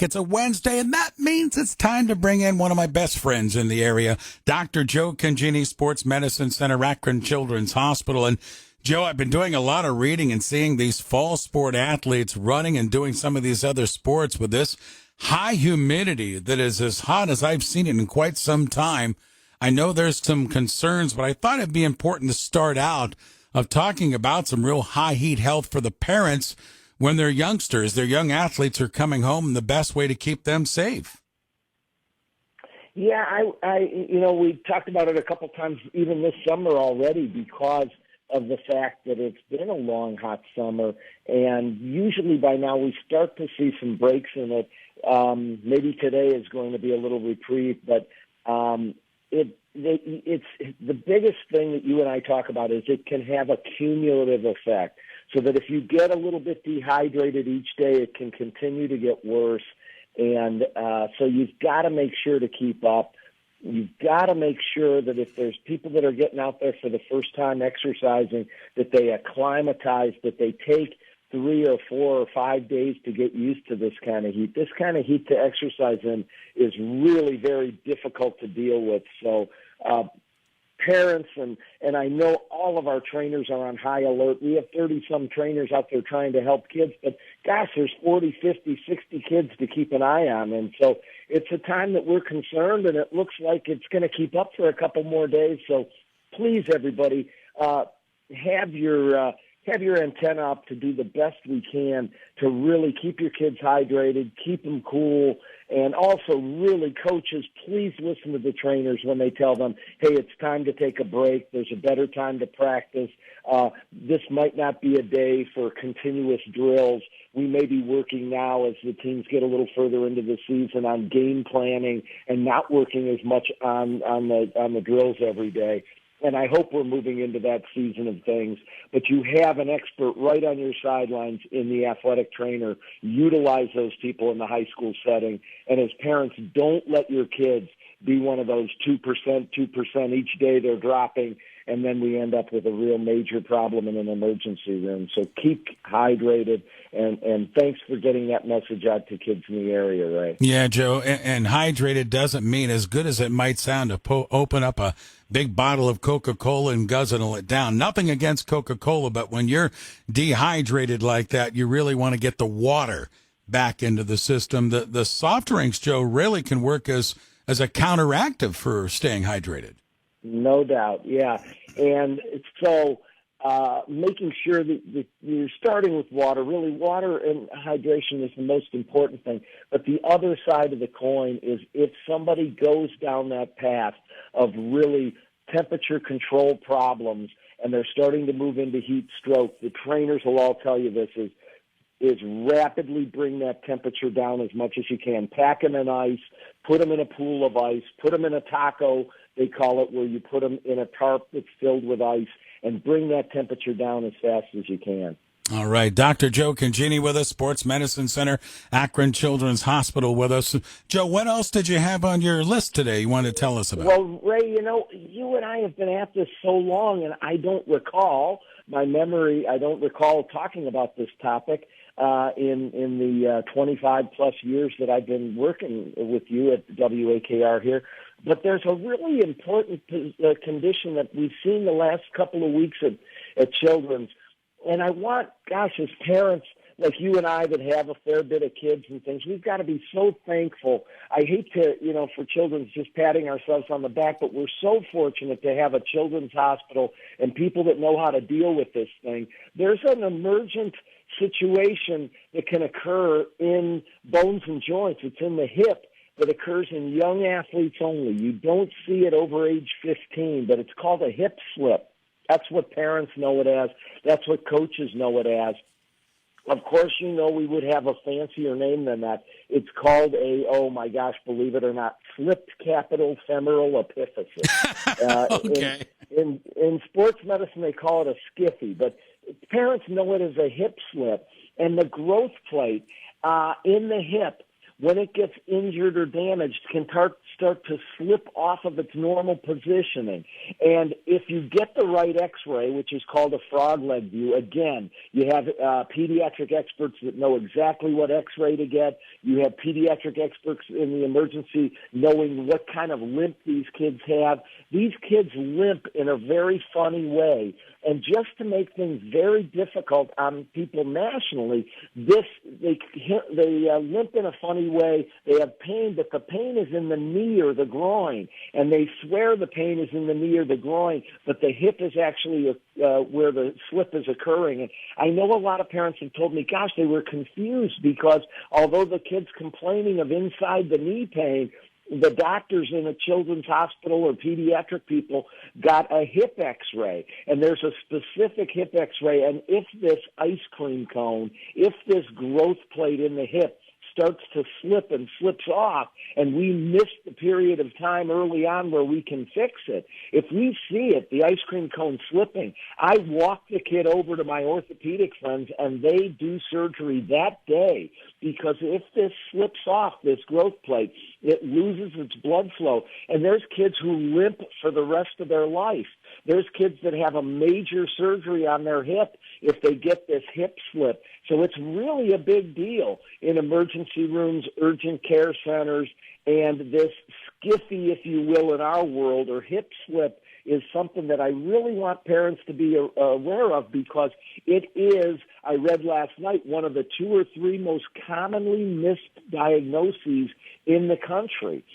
It's a Wednesday, and that means it's time to bring in one of my best friends in the area, Dr. Joe Congini, Sports Medicine Center, Akron Children's Hospital. And Joe, I've been doing a lot of reading and seeing these fall sport athletes running and doing some of these other sports with this high humidity that is as hot as I've seen it in quite some time. I know there's some concerns, but I thought it'd be important to start out of talking about some real high heat health for the parents when their youngsters, their young athletes are coming home, and the best way to keep them safe. Yeah, we talked about it a couple times even this summer already because of the fact that it's been a long, hot summer, and usually by now we start to see some breaks in it. Maybe today is going to be a little reprieve, but it's the biggest thing that you and I talk about is it can have a cumulative effect. So that if you get a little bit dehydrated each day, it can continue to get worse. And so you've got to make sure to keep up. You've got to make sure that if there's people that are getting out there for the first time exercising, that they acclimatize, that they take 3 or 4 or 5 days to get used to this kind of heat. This kind of heat to exercise in is really very difficult to deal with. So parents, and I know all of our trainers are on high alert. We have 30-some trainers out there trying to help kids, but gosh, there's 40, 50, 60 kids to keep an eye on. And so it's a time that we're concerned, and it looks like it's going to keep up for a couple more days. So please, everybody, have your antenna up to do the best we can to really keep your kids hydrated, keep them cool, and also really, coaches, please listen to the trainers when they tell them, hey, it's time to take a break. There's a better time to practice. This might not be a day for continuous drills. We may be working now as the teams get a little further into the season on game planning and not working as much on the drills every day. And I hope we're moving into that season of things. But you have an expert right on your sidelines in the athletic trainer. Utilize those people in the high school setting. And as parents, don't let your kids be one of those 2% each day they're dropping, and then we end up with a real major problem in an emergency room. So keep hydrated, and thanks for getting that message out to kids in the area, Ray. Yeah, Joe, and hydrated doesn't mean, as good as it might sound, to open up a big bottle of Coca-Cola and guzzle it down. Nothing against Coca-Cola, but when you're dehydrated like that, you really want to get the water back into the system. The soft drinks, Joe, really can work as a counteractive for staying hydrated. No doubt, yeah. And so making sure that you're starting with water. Really, water and hydration is the most important thing. But the other side of the coin is if somebody goes down that path of really temperature control problems and they're starting to move into heat stroke, the trainers will all tell you this is rapidly bring that temperature down as much as you can. Pack them in ice, put them in a pool of ice, put them in a taco, they call it, where you put them in a tarp that's filled with ice, and bring that temperature down as fast as you can. All right. Dr. Joe Congini with us, Sports Medicine Center, Akron Children's Hospital with us. Joe, what else did you have on your list today you want to tell us about? Well, Ray, you and I have been at this so long, and I don't recall talking about this topic in the 25-plus years that I've been working with you at WAKR here. But there's a really important condition that we've seen the last couple of weeks at Children's. And I want, as parents like you and I that have a fair bit of kids and things, we've got to be so thankful. I hate to, for Children's just patting ourselves on the back, but we're so fortunate to have a children's hospital and people that know how to deal with this thing. There's an emergent situation that can occur in bones and joints. It's in the hip. That occurs in young athletes only. You don't see it over age 15, but it's called a hip slip. That's what parents know it as. That's what coaches know it as. Of course, we would have a fancier name than that. It's called believe it or not, slipped capital femoral epiphysis. Okay. In sports medicine, they call it a skiffy, but parents know it as a hip slip. And the growth plate in the hip when it gets injured or damaged, can start to slip off of its normal positioning. And if you get the right X-ray, which is called a frog leg view, again, you have pediatric experts that know exactly what X-ray to get. You have pediatric experts in the emergency knowing what kind of limp these kids have. These kids limp in a very funny way. And just to make things very difficult on people nationally, they limp in a funny way. They have pain, but the pain is in the knee or the groin, and they swear the pain is in the knee or the groin, but the hip is actually where the slip is occurring. And I know a lot of parents have told me, gosh, they were confused because although the kid's complaining of inside the knee pain, the doctors in a children's hospital or pediatric people got a hip X-ray, and there's a specific hip X-ray, and if this ice cream cone, if this growth plate in the hip starts to slip and slips off, and we miss the period of time early on where we can fix it. If we see it, the ice cream cone slipping, I walk the kid over to my orthopedic friends, and they do surgery that day, because if this slips off, this growth plate, it loses its blood flow, and there's kids who limp for the rest of their life. There's kids that have a major surgery on their hip if they get this hip slip. So it's really a big deal in emergency rooms, urgent care centers, and this skiffy, if you will, in our world, or hip slip, is something that I really want parents to be aware of, because it is, I read last night, one of the 2 or 3 most commonly missed diagnoses in the country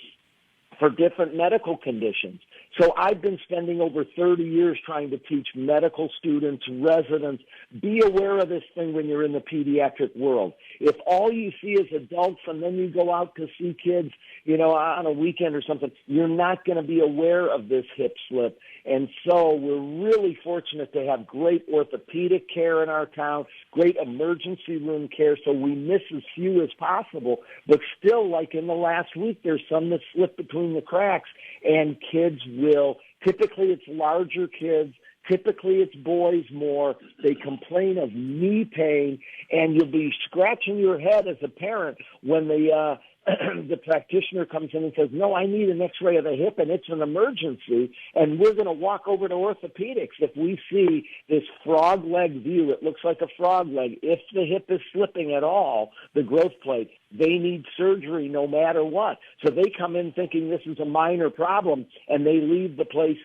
for different medical conditions. So I've been spending over 30 years trying to teach medical students, residents, be aware of this thing when you're in the pediatric world. If all you see is adults and then you go out to see kids, on a weekend or something, you're not going to be aware of this hip slip. And so we're really fortunate to have great orthopedic care in our town, great emergency room care, so we miss as few as possible. But still, like in the last week, there's some that slip between the cracks, and kids will. Typically, it's larger kids. Typically, it's boys more. They complain of knee pain, and you'll be scratching your head as a parent when the practitioner comes in and says, no, I need an X-ray of the hip, and it's an emergency, and we're going to walk over to orthopedics. If we see this frog leg view, it looks like a frog leg. If the hip is slipping at all, the growth plate, they need surgery no matter what. So they come in thinking this is a minor problem, and they leave the place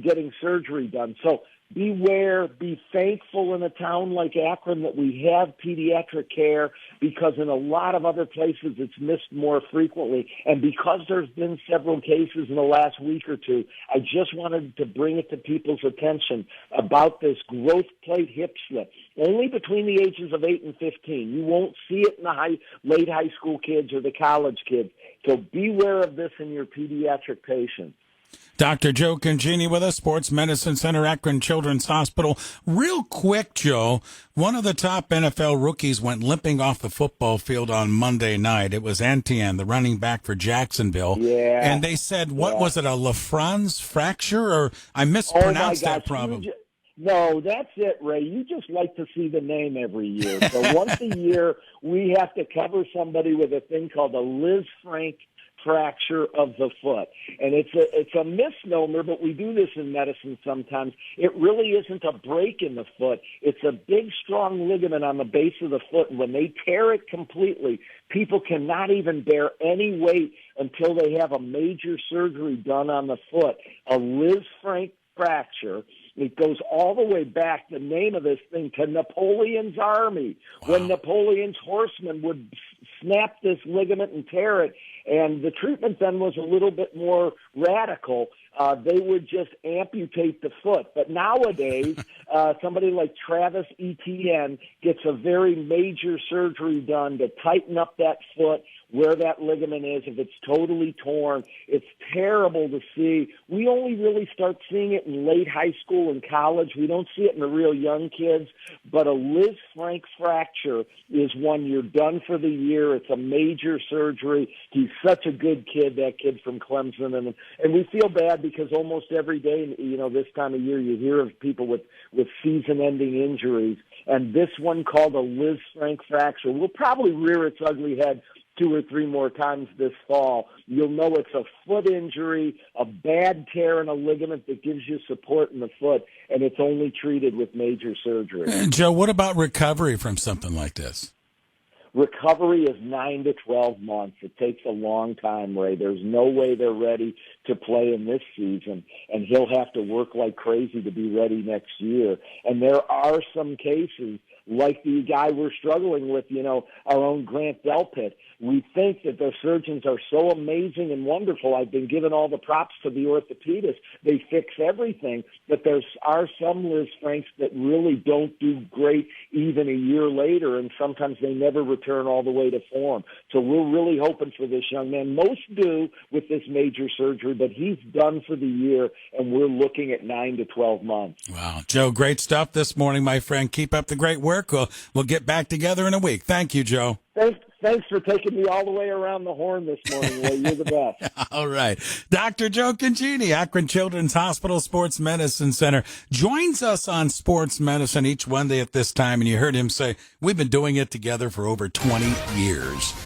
getting surgery done. So beware, be thankful in a town like Akron that we have pediatric care, because in a lot of other places it's missed more frequently. And because there's been several cases in the last week or two, I just wanted to bring it to people's attention about this growth plate hip slip. Only between the ages of 8 and 15. You won't see it in the late high school kids or the college kids. So beware of this in your pediatric patients. Dr. Joe Congini with us, Sports Medicine Center, Akron Children's Hospital. Real quick, Joe, one of the top NFL rookies went limping off the football field on Monday night. It was Etienne, the running back for Jacksonville. Yeah. And they said, was it, a LaFrance fracture? Or I mispronounced that probably. No, that's it, Ray. You just like to see the name every year. So once a year, we have to cover somebody with a thing called a Liz Frank fracture of the foot. And it's a misnomer, but we do this in medicine sometimes. It really isn't a break in the foot. It's a big, strong ligament on the base of the foot. And when they tear it completely, people cannot even bear any weight until they have a major surgery done on the foot. A Liz Frank fracture. It goes all the way back, the name of this thing, to Napoleon's army. Wow. When Napoleon's horsemen would snap this ligament and tear it, and the treatment then was a little bit more radical. They would just amputate the foot. But nowadays, somebody like Travis Etienne gets a very major surgery done to tighten up that foot where that ligament is. If it's totally torn, it's terrible to see. We only really start seeing it in late high school and college. We don't see it in the real young kids. But a Liz Frank fracture is one you're done for the year. It's a major surgery. He's such a good kid, that kid from Clemson. And we feel bad because almost every day, this time of year, you hear of people with season-ending injuries. And this one, called a Liz Frank fracture, will probably rear its ugly head 2 or 3 more times this fall, you'll know it's a foot injury, a bad tear in a ligament that gives you support in the foot, and it's only treated with major surgery. Joe, what about recovery from something like this? Recovery is 9 to 12 months. It takes a long time, Ray. There's no way they're ready to play in this season, and he'll have to work like crazy to be ready next year. And there are some cases, like the guy we're struggling with, our own Grant Delpit. We think that the surgeons are so amazing and wonderful. I've been given all the props to the orthopedists. They fix everything, but there are some, Liz Franks, that really don't do great even a year later, and sometimes they never return all the way to form. So we're really hoping for this young man. Most do with this major surgery, but he's done for the year, and we're looking at 9 to 12 months. Wow. Joe, great stuff this morning, my friend. Keep up the great work. We'll get back together in a week. Thank you, Joe. Thanks for taking me all the way around the horn this morning, Ray. You're the best. All right. Dr. Joe Congini, Akron Children's Hospital Sports Medicine Center, joins us on sports medicine each Monday at this time. And you heard him say, we've been doing it together for over 20 years.